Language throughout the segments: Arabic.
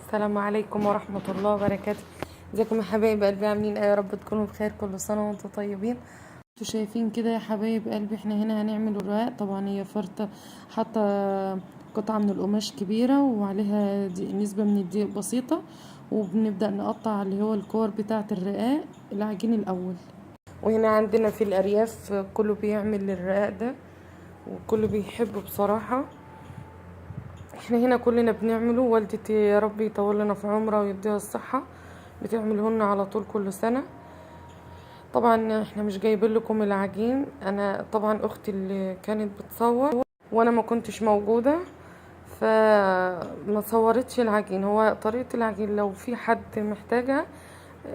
السلام عليكم ورحمة الله وبركاته. ازيكم يا حبايب قلبي، عاملين ايه؟ يا رب تكونوا بخير، كل سنة وانتم طيبين. انتوا شايفين كده يا حبايب قلبي، احنا هنا هنعمل الرقاق. طبعا هي فرطة، حاطة قطعة من القماش كبيرة وعليها نسبة من الدقيق بسيطة، وبنبدأ نقطع اللي هو الكور بتاعة الرقاق، العجين الأول. وهنا عندنا في الأرياف كله بيعمل الرقاق ده وكله بيحبه بصراحة. احنا هنا كلنا بنعمله، والدتي يا رب يطول لنا في عمرها ويديها الصحة بتعملهن على طول كل سنة. طبعا احنا مش جايبين لكم العجين، انا طبعا اختي اللي كانت بتصور وانا ما كنتش موجودة فما صورتش العجين. هو طريقة العجين لو في حد محتاجها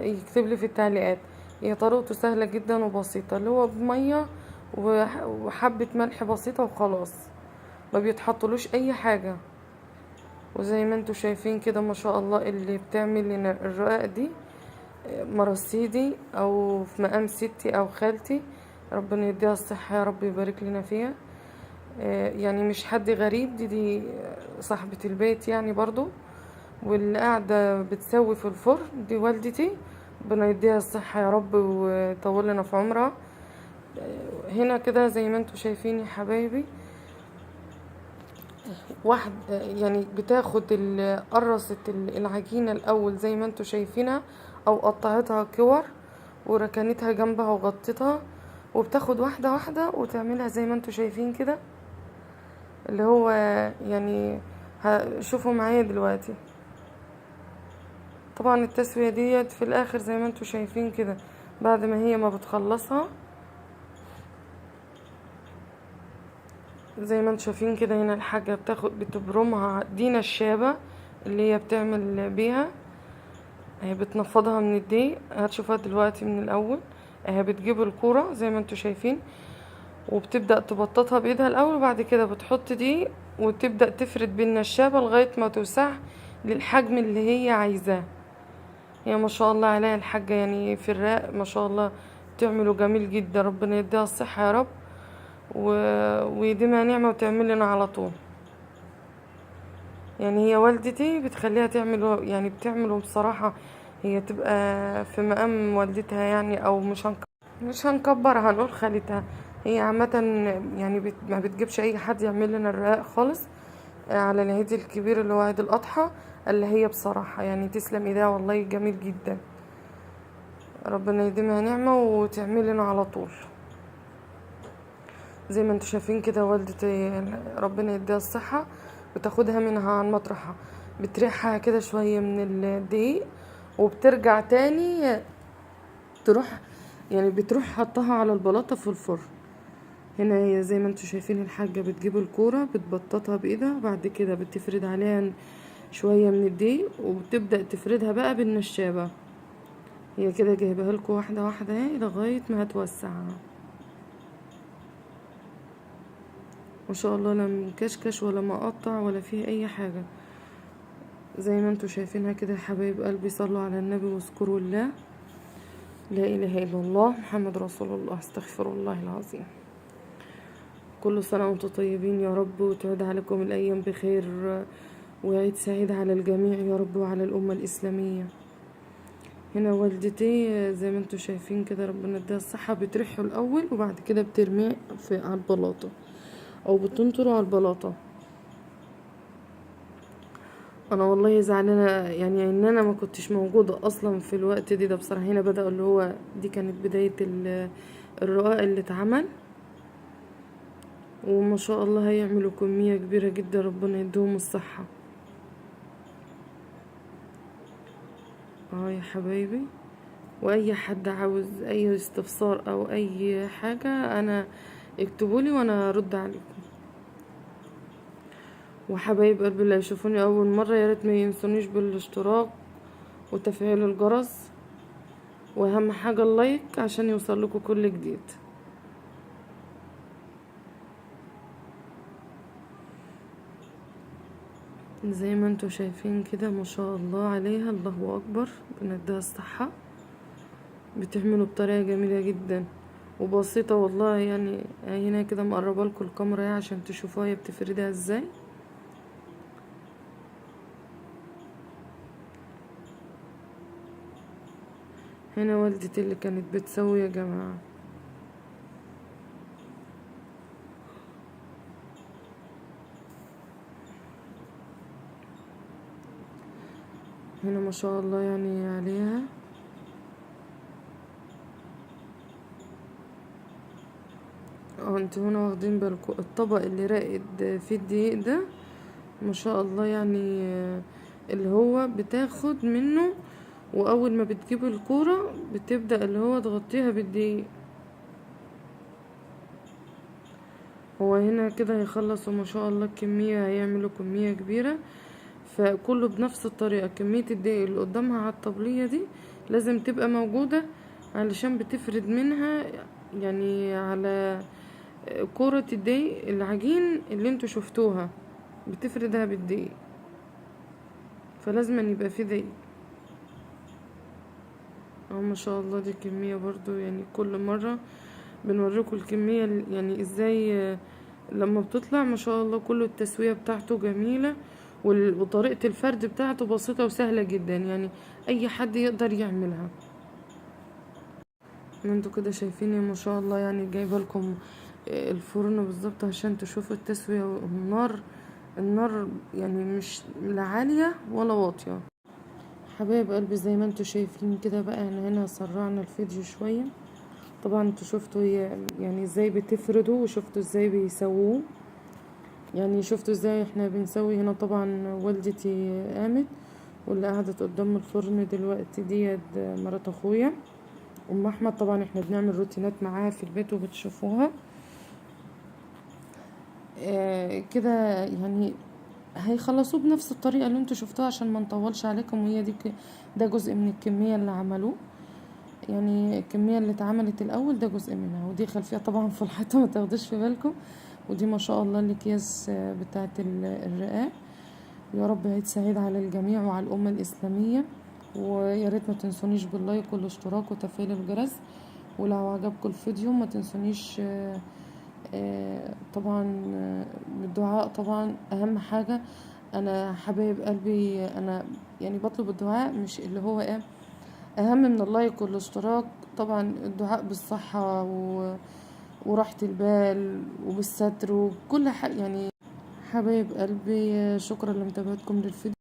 يكتب لي في التعليقات. هي طريقته سهلة جدا وبسيطة، اللي هو بمية وحبة ملح بسيطة وخلاص، ما بيتحطلوش اي حاجة. وزي ما انتوا شايفين كده ما شاء الله، اللي بتعمل لنا الرقاق دي مراسيدي او في مقام ستي او خالتي، ربنا يديها الصحة يا رب يبارك لنا فيها. يعني مش حد غريب، دي صاحبة البيت يعني برضو، واللي قاعدة بتسوي في الفرن دي والدتي، ربنا يديها الصحة يا رب ويطول لنا في عمرها. هنا كده زي ما انتوا شايفين يا حبايبي، واحد يعني بتاخد قرصت العجينة الأول زي ما انتوا شايفينها، أو قطعتها كور وركنتها جنبها وغطيتها، وبتاخد واحدة واحدة وتعملها زي ما انتوا شايفين كده، اللي هو يعني شوفوا معايا دلوقتي. طبعا التسوية ديت في الآخر زي ما انتوا شايفين كده، بعد ما هي ما بتخلصها زي ما انتوا شايفين كده. هنا الحاجة بتبرمها، دي نشابة اللي هي بتعمل بيها، هي بتنفضها من الدقيق. هتشوفها دلوقتي من الاول. هي بتجيب الكوره زي ما انتوا شايفين وبتبدا تبططها بايدها الاول، وبعد كده بتحط دي وتبدا تفرد بالنشابه لغايه ما توسع للحجم اللي هي عايزاه. هي ما شاء الله عليها الحاجه، يعني في الرق ما شاء الله تعمله جميل جدا، ربنا يديها الصحه يا رب و... ويديمها نعمه وتعمل لنا على طول. يعني هي والدتي بتخليها تعمله، يعني بتعمله بصراحة. هي تبقى في مقام والدتها يعني، او مش هنكبرها، هنقول خالتها. هي عامة يعني ما بتجيبش اي حد يعمل لنا الرقاق خالص على العيد الكبير اللي هو عيد الاضحى، اللي هي بصراحة يعني تسلم ايديها والله جميل جدا، ربنا يديمها نعمة وتعمل لنا على طول. زي ما انتوا شايفين كده والدتي ربنا يديها الصحة، بتاخدها منها عن مطرحها، بتريحها كده شوية من الدقيق وبترجع تاني تروح، يعني بتروح حطها على البلاطة في الفرن. هنا هي زي ما انتوا شايفين الحاجة بتجيب الكورة بتبططها بايدها، بعد كده بتفرد عليها شوية من الدقيق وبتبدأ تفردها بقى بالنشابة. هي كده جايبها لكم واحدة واحدة اهي لغاية ما هتوسعها. ما شاء الله، لا مكشكش ولا مقطع ولا فيه اي حاجة. زي ما انتوا شايفينها كده يا حبايب قلبي، صلوا على النبي واذكروا الله، لا اله الا الله محمد رسول الله، استغفر الله العظيم. كل سنة وانتم طيبين يا رب، وتعود عليكم الايام بخير وعيد سعيد على الجميع يا رب وعلى الامة الاسلامية. هنا والدتي زي ما انتوا شايفين كده ربنا يديها الصحة، بترحه الاول وبعد كده بترميه على البلاطة او بتنطره على البلاطة. انا والله زعلانه يعني ان انا ما كنتش موجوده اصلا في الوقت ده بصراحه. هنا بدأ اللي هو دي كانت بدايه الرقاق اللي اتعمل، وما شاء الله هيعملوا كميه كبيره جدا، ربنا يديهم الصحه. اه يا حبايبي، واي حد عاوز اي استفسار او اي حاجه انا اكتبولي وانا ارد عليكم. وحبايب قلبي اللي يشوفوني اول مره يا ريت ما ينسونيش بالاشتراك وتفعيل الجرس، واهم حاجه اللايك عشان يوصل لكم كل جديد. زي ما انتوا شايفين كده ما شاء الله عليها، الله اكبر، بنديها الصحة. بتعمله بطريقة جميلة جدا وبسيطة والله. يعني هنا كده مقربه لكم الكاميرا اهي عشان تشوفوها هي بتفردها ازاي. هنا والدتي اللي كانت بتسوي يا جماعة. هنا ما شاء الله يعني عليها. انتوا هنا واخدين بالكم الطبق اللي راقد فيه الدقيق ده ما شاء الله يعني، اللي هو بتاخد منه، واول ما بتجيب الكورة بتبدأ اللي هو تغطيها بالدقيق. هو هنا كده هيخلصوا ما شاء الله كمية، هيعملوا كمية كبيرة، فكله بنفس الطريقة. كمية الدقيق اللي قدامها على الطبلية دي لازم تبقى موجودة، علشان بتفرد منها يعني على كرة الدقيق. العجين اللي انتوا شفتوها بتفردها بالدقيق، فلازم يبقى في دقيق. اهو ما شاء الله دي كمية برضو، يعني كل مرة بنوريكم الكمية يعني ازاي لما بتطلع ما شاء الله. كله التسوية بتاعته جميلة، وطريقة الفرد بتاعته بسيطة وسهلة جدا، يعني اي حد يقدر يعملها. انتوا كده شايفين ما شاء الله، يعني جايبه لكم الفرن بالظبط عشان تشوفوا التسوية. النار يعني مش لا عالية ولا واطية. حبايب قلبي زي ما انتوا شايفين كده بقى، احنا هنا سرعنا الفيديو شوية. طبعا انتوا شفتوا يعني ازاي بتفردوا، وشفتوا ازاي بيسووه، يعني شفتوا ازاي احنا بنسوي. هنا طبعا والدتي قامت، واللي قعدت قدام الفرن دلوقتي ديت مرات اخويا ام احمد. طبعا احنا بنعمل روتينات معاها في البيت وبتشوفوها كده، يعني هيخلصوه بنفس الطريقة اللي انتوا شفتوها عشان ما نطولش عليكم. وهي دي ده جزء من الكمية اللي عملوه، يعني الكمية اللي اتعملت الاول ده جزء منها. ودي خلفية طبعا في الحيطة ما تاخدوش في بالكم. ودي ما شاء الله الاكياس بتاعت الرقاق. يا رب عيد سعيد على الجميع وعلى الأمة الإسلامية. ويا ريت ما تنسونيش باللايك والاشتراك وتفعيل الجرس. ولو عجبكم الفيديو ما تنسونيش طبعا بالدعاء. طبعا اهم حاجة، انا حبايب قلبي انا يعني بطلب الدعاء، مش اللي هو اهم من اللايك والاشتراك. طبعا الدعاء بالصحة وراحة البال وبالستر وكل حاجة يعني. حبايب قلبي شكرا لمتابعتكم للفيديو.